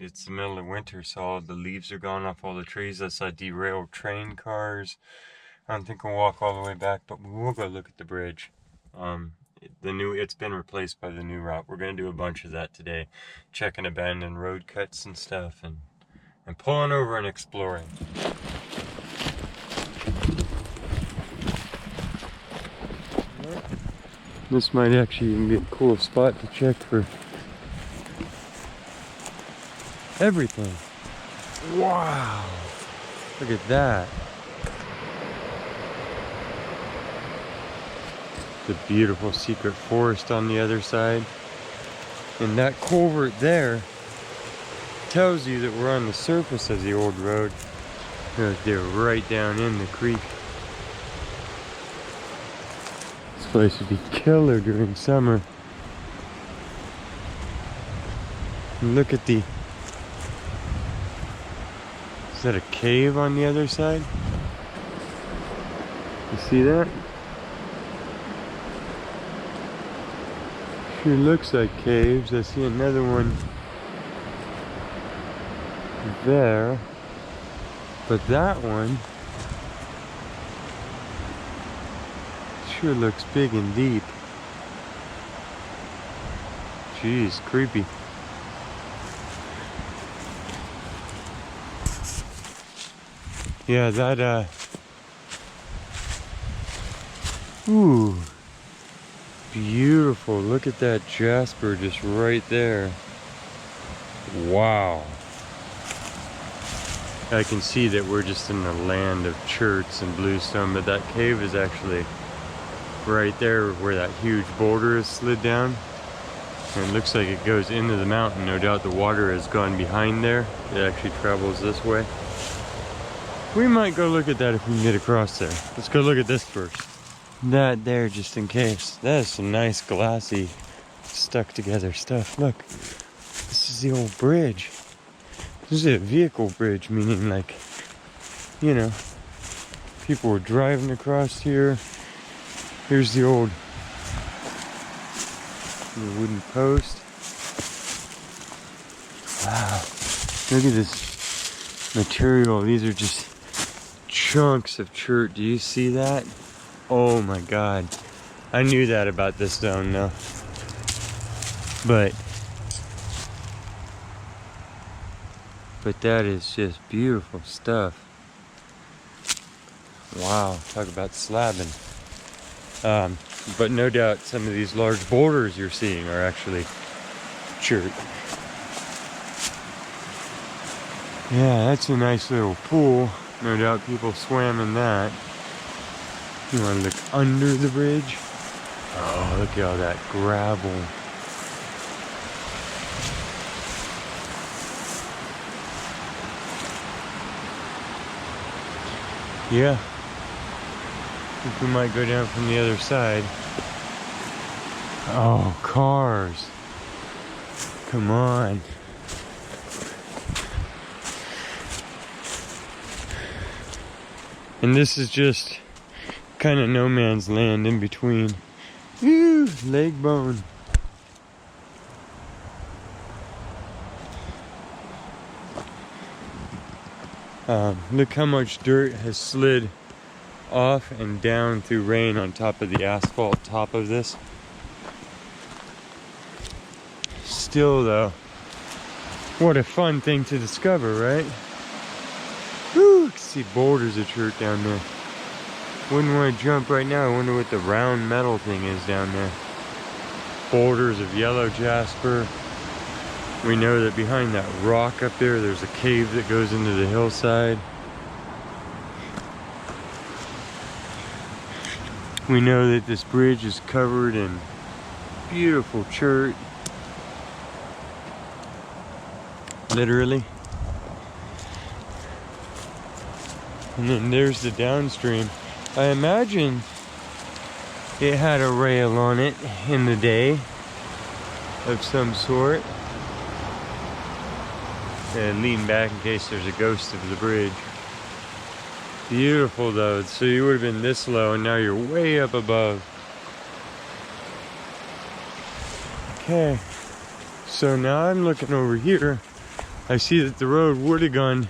It's the middle of winter, so all the leaves are gone off all the trees. That's like derailed train cars. I don't think we'll walk all the way back, but we will go look at the bridge. It's been replaced by the new route. We're gonna do a bunch of that today, checking abandoned road cuts and stuff, and pulling over and exploring. This might actually even be a cool spot to check for everything. Wow! Look at that. The beautiful secret forest on the other side. And that culvert there tells you that we're on the surface of the old road. They're right down in the creek. This place would be killer during summer. And look at the... Is that a cave on the other side? You see that? Sure looks like caves. I see another one there. But that one sure looks big and deep. Jeez, creepy. Yeah, that, ooh, beautiful. Look at that jasper just right there. Wow. I can see that we're just in the land of cherts and bluestone, but that cave is actually right there where that huge boulder is slid down. And it looks like it goes into the mountain. No doubt the water has gone behind there. It actually travels this way. We might go look at that if we can get across there. Let's go look at this first. That there, just in case. That is some nice glassy, stuck together stuff. Look, this is the old bridge. This is a vehicle bridge, meaning like, you know, people were driving across here. Here's the old wooden post. Wow, look at this material. These are just chunks of chert. Do you see that? Oh my god. I knew that about this zone though. But that is just beautiful stuff. Wow, talk about slabbing. But no doubt some of these large boulders you're seeing are actually chert. Yeah, that's a nice little pool. No doubt people swam in that. You want to look under the bridge? Oh, look at all that gravel. Yeah. I think we might go down from the other side. Oh, cars. Come on. And this is just kind of no man's land in between. Whew, leg bone. Look how much dirt has slid off and down through rain on top of the asphalt top of this. Still though, what a fun thing to discover, right? Whew, I can see boulders of chert down there. Wouldn't want to jump right now. I wonder what the round metal thing is down there. Boulders of yellow jasper. We know that behind that rock up there, there's a cave that goes into the hillside. We know that this bridge is covered in beautiful chert. Literally. And then there's the downstream. I imagine it had a rail on it in the day of some sort. and lean back in case there's a ghost of the bridge. Beautiful though. So you would have been this low and now you're way up above. Okay, so now I'm looking over here. I see that the road would have gone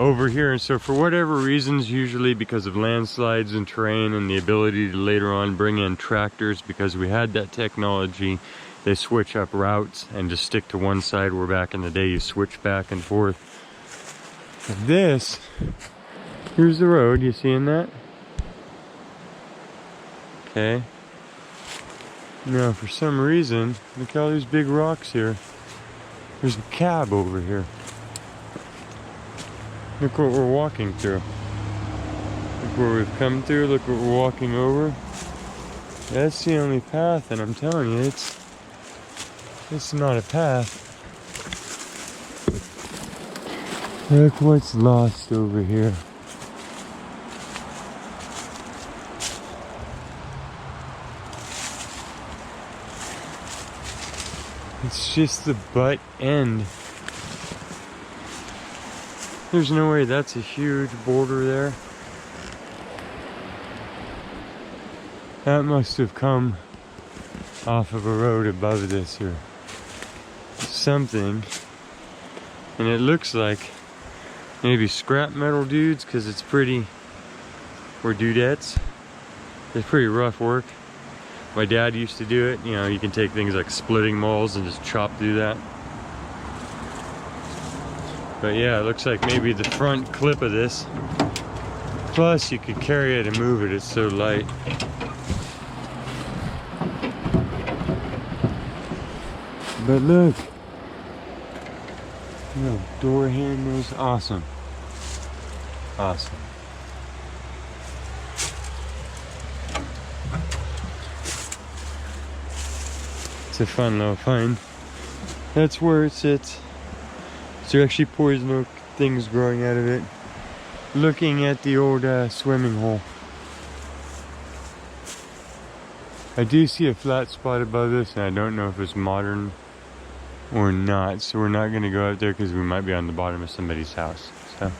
over here, and so for whatever reasons, usually because of landslides and terrain and the ability to later on bring in tractors, because we had that technology, they switch up routes and just stick to one side, where back in the day you switch back and forth. But this, here's the road, you seeing that? Okay. Now for some reason, look at all these big rocks here. There's a cab over here. Look what we're walking through. Look where we've come through, look what we're walking over. That's the only path, and I'm telling you, it's not a path. Look what's lost over here. It's just the butt end. There's no way that's a huge border there. That must have come off of a road above this or something. And it looks like maybe scrap metal dudes, because it's pretty, or dudettes. It's pretty rough work. My dad used to do it. You know, you can take things like splitting moles and just chop through that. But yeah, it looks like maybe the front clip of this. Plus, you could carry it and move it. It's so light. But look. No, door handles. Awesome. Awesome. It's a fun little find. That's where it sits. So actually poison oak things growing out of it. Looking at the old swimming hole. I do see a flat spot above this, and I don't know if it's modern or not. So we're not going to go out there because we might be on the bottom of somebody's house. So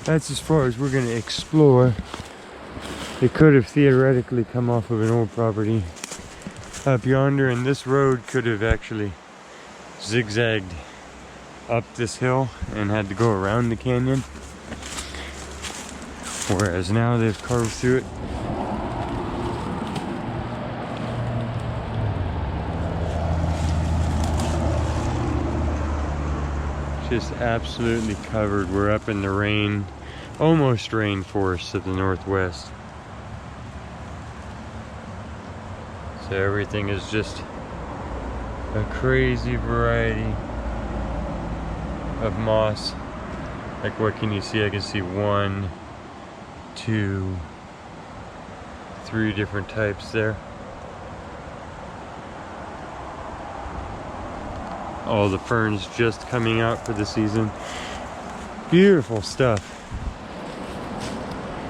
that's as far as we're going to explore. It could have theoretically come off of an old property up yonder, and this road could have actually zigzagged up this hill and had to go around the canyon, whereas now they've carved through it. Just absolutely covered. We're up in the rain, almost rainforest of the northwest. So everything is just a crazy variety of moss. Like, what can you see? I can see 1, 2, 3 different types there. All the ferns just coming out for the season. Beautiful stuff.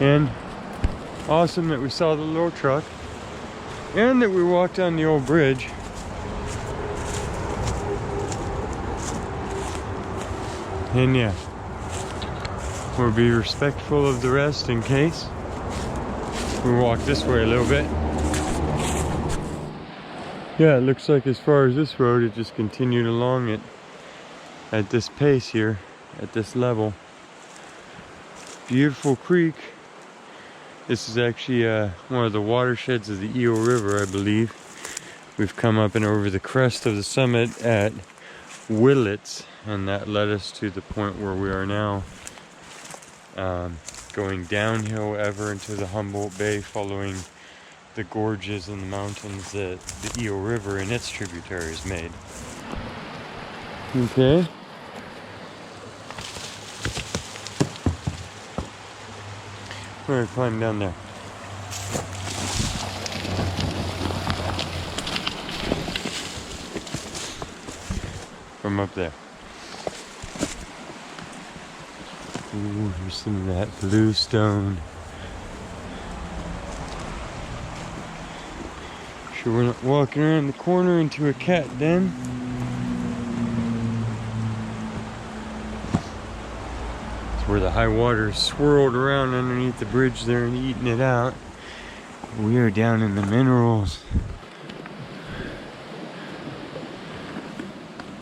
And awesome that we saw the little truck and that we walked on the old bridge. And yeah, we'll be respectful of the rest in case we walk this way a little bit. Yeah, it looks like as far as this road, it just continued along it at this pace here, at this level. Beautiful creek. This is actually one of the watersheds of the Eel River, I believe. We've come up and over the crest of the summit at Willits, and that led us to the point where we are now, going downhill ever into the Humboldt Bay, following the gorges and the mountains that the Eel River and its tributaries made. Okay. We're gonna climb down there. From up there. Ooh, here's some of that bluestone. Sure we're not walking around the corner into a cat den. where the high water swirled around underneath the bridge there and eating it out. We are down in the minerals.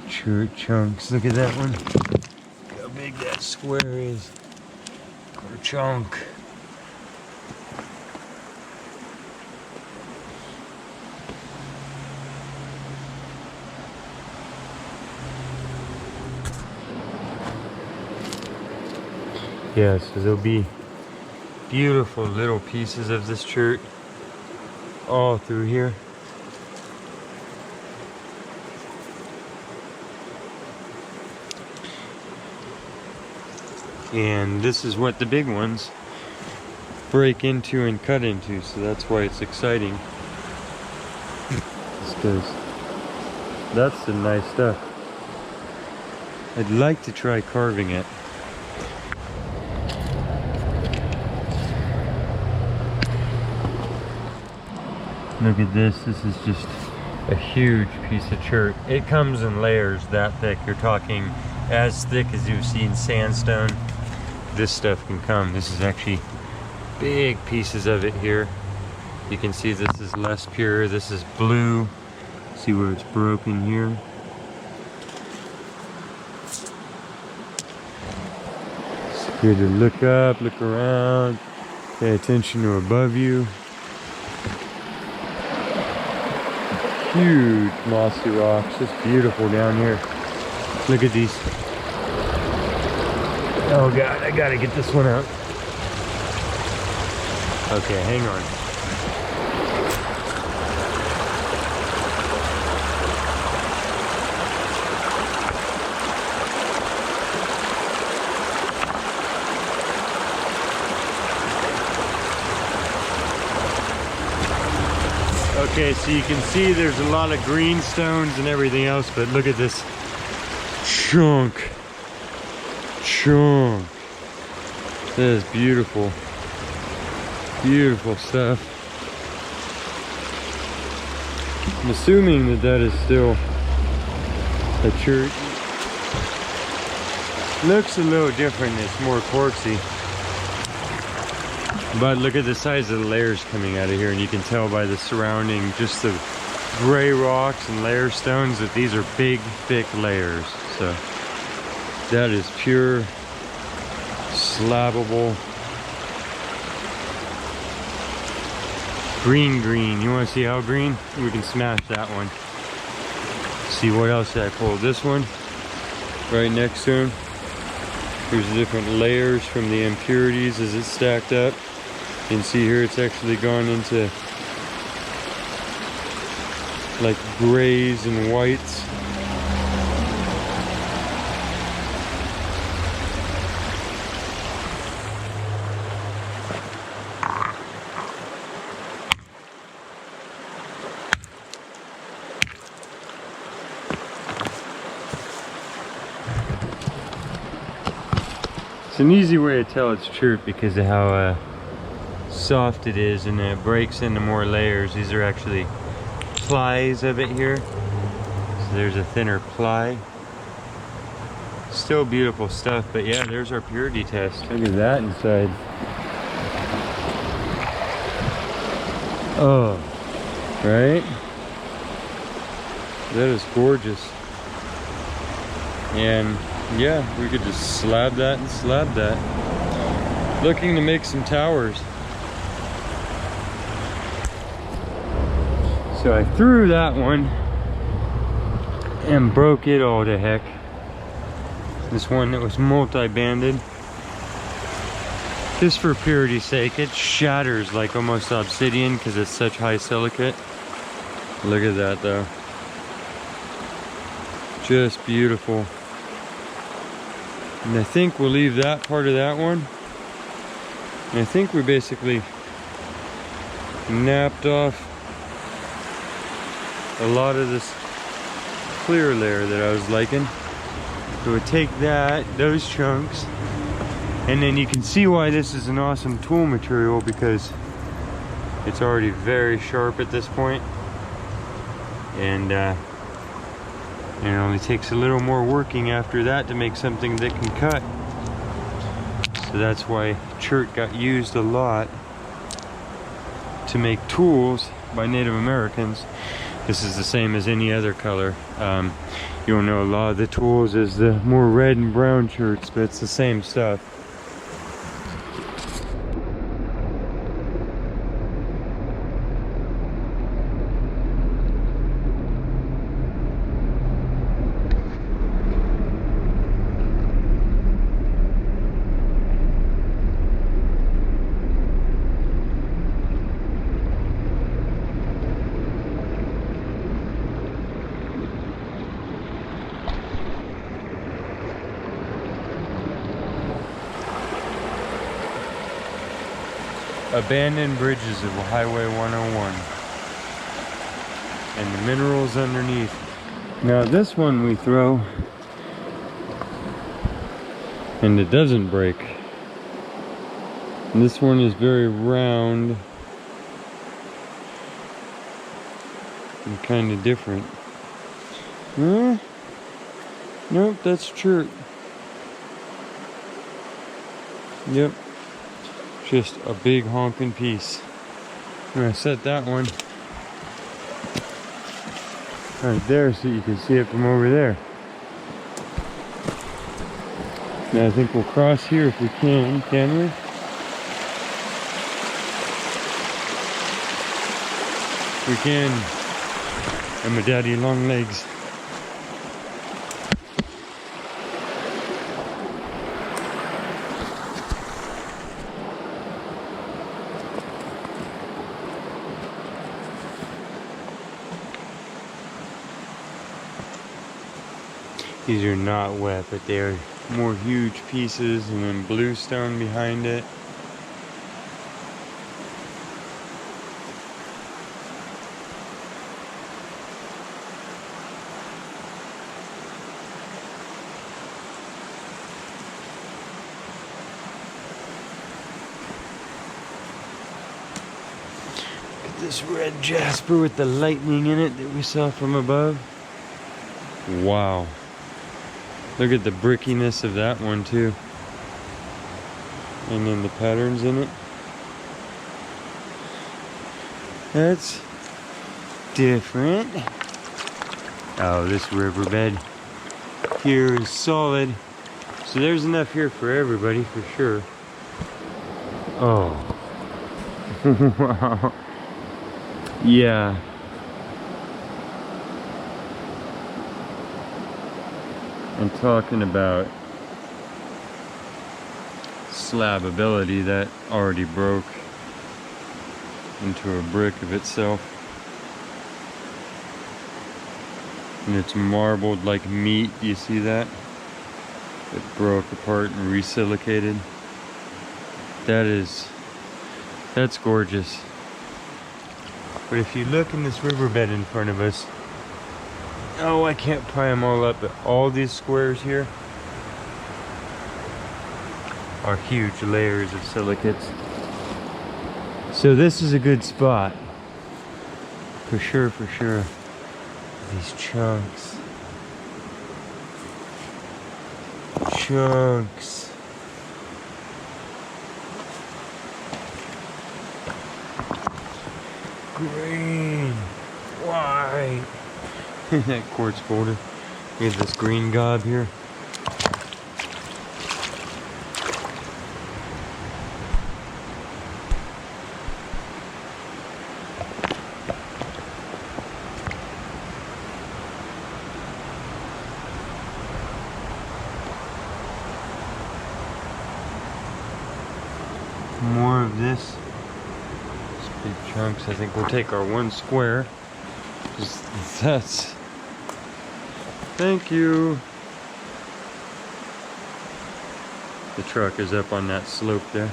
Chert chunks. Look at that one. Look how big that square is. Or chunk. Yeah, so there'll be beautiful little pieces of this chert all through here. And this is what the big ones break into and cut into, so that's why it's exciting. Because that's some nice stuff. I'd like to try carving it. Look at this. This is just a huge piece of chert. It comes in layers that thick. You're talking as thick as you've seen sandstone. This stuff can come. This is actually big pieces of it here. You can see this is less pure. This is blue. See where it's broken here. It's good to look up, look around, pay attention to above you. Huge mossy rocks, just beautiful down here. Look at these. Oh God, I gotta get this one out. Okay, hang on. Okay, so you can see there's a lot of green stones and everything else, but look at this chunk. That is beautiful. Beautiful stuff. I'm assuming that that is still a chert. Looks a little different, it's more quartzy. But look at the size of the layers coming out of here, and you can tell by the surrounding, just the gray rocks and layer stones, that these are big, thick layers. So that is pure, slabbable, green. You want to see how green? We can smash that one. See what else I pulled. This one, right next to him. Here's the different layers from the impurities as it's stacked up. You can see here it's actually gone into like grays and whites. It's an easy way to tell it's chert because of how soft it is, and it breaks into more layers. These are actually plies of it here. So there's a thinner ply. Still beautiful stuff, but yeah, there's our purity test. Look at that inside. Oh, right? That is gorgeous. And yeah, we could just slab that and slab that. Looking to make some towers. So I threw that one and broke it all to heck. This one that was multi-banded. Just for purity's sake, it shatters like almost obsidian because it's such high silicate. Look at that though. Just beautiful. And I think we'll leave that part of that one. And I think we basically napped off a lot of this clear layer that I was liking. So we take that, those chunks, and then you can see why this is an awesome tool material, because it's already very sharp at this point. And it only takes a little more working after that to make something that can cut. So that's why chert got used a lot to make tools by Native Americans. This is the same as any other color. You'll know a lot of the tools is the more red and brown cherts, but it's the same stuff. Abandoned bridges of Highway 101 and the minerals underneath. Now this one we throw and it doesn't break. And this one is very round and kind of different. Nope, that's chert. Yep. Just a big honking piece. I'm gonna set that one right there so you can see it from over there. Now I think we'll cross here if we can we? We can. And my daddy long legs. These are not wet, but they are more huge pieces, and then bluestone behind it. Look at this red jasper with the lightning in it that we saw from above. Wow. Look at the brickiness of that one too. And then the patterns in it. That's different. Oh, this riverbed here is solid. So there's enough here for everybody for sure. Oh. Wow. Yeah. And talking about slabability, that already broke into a brick of itself. And it's marbled like meat, do you see that? It broke apart and resilicated. That's gorgeous. But if you look in this riverbed in front of us, oh, I can't pry them all up, but all these squares here are huge layers of silicates. So this is a good spot. For sure, for sure. These chunks. Chunks. Green. White. That quartz boulder. Look at this green gob here. More of this. These big chunks. I think we'll take our one square. That's. Thank you. The truck is up on that slope there.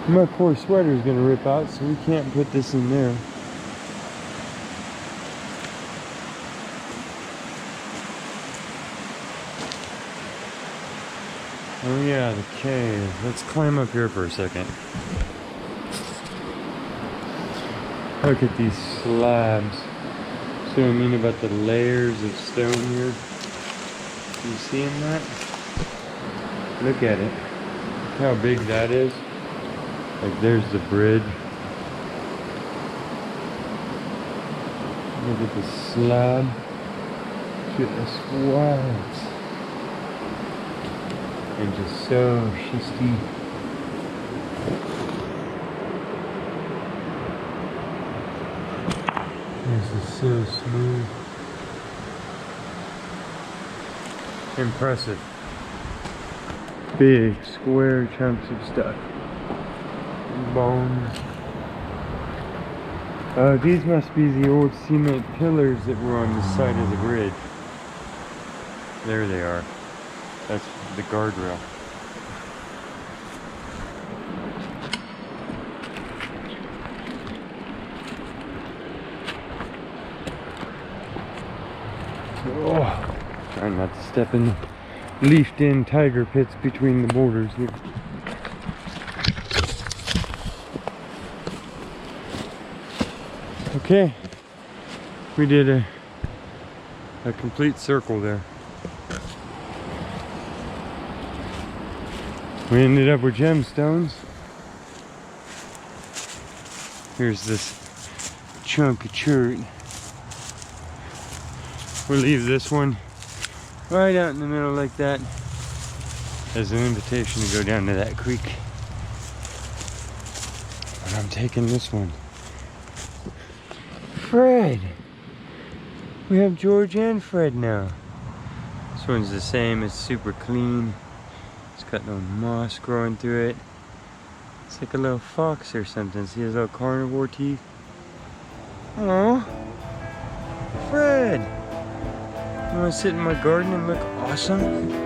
My poor sweater is going to rip out, so we can't put this in there. Oh yeah, the cave. Let's climb up here for a second. Look at these slabs. See what I mean about the layers of stone here? You seeing that? Look at it. Look how big that is. Like there's the bridge. Look at the slab. Just wild. And just so schistty. This is so smooth. Impressive. Big square chunks of stuff. Bones. These must be the old cement pillars that were on the side of the bridge. There they are. That's the guardrail. Oh, trying not to step in the leafed in tiger pits between the borders here. Okay, we did a complete circle there. We ended up with gemstones. Here's this chunk of chert. We'll leave this one right out in the middle like that as an invitation to go down to that creek. And I'm taking this one. Fred! We have George and Fred now. This one's the same, it's super clean. It's got no moss growing through it. It's like a little fox or something. See his little carnivore teeth? Aww. Fred! You wanna sit in my garden and look awesome?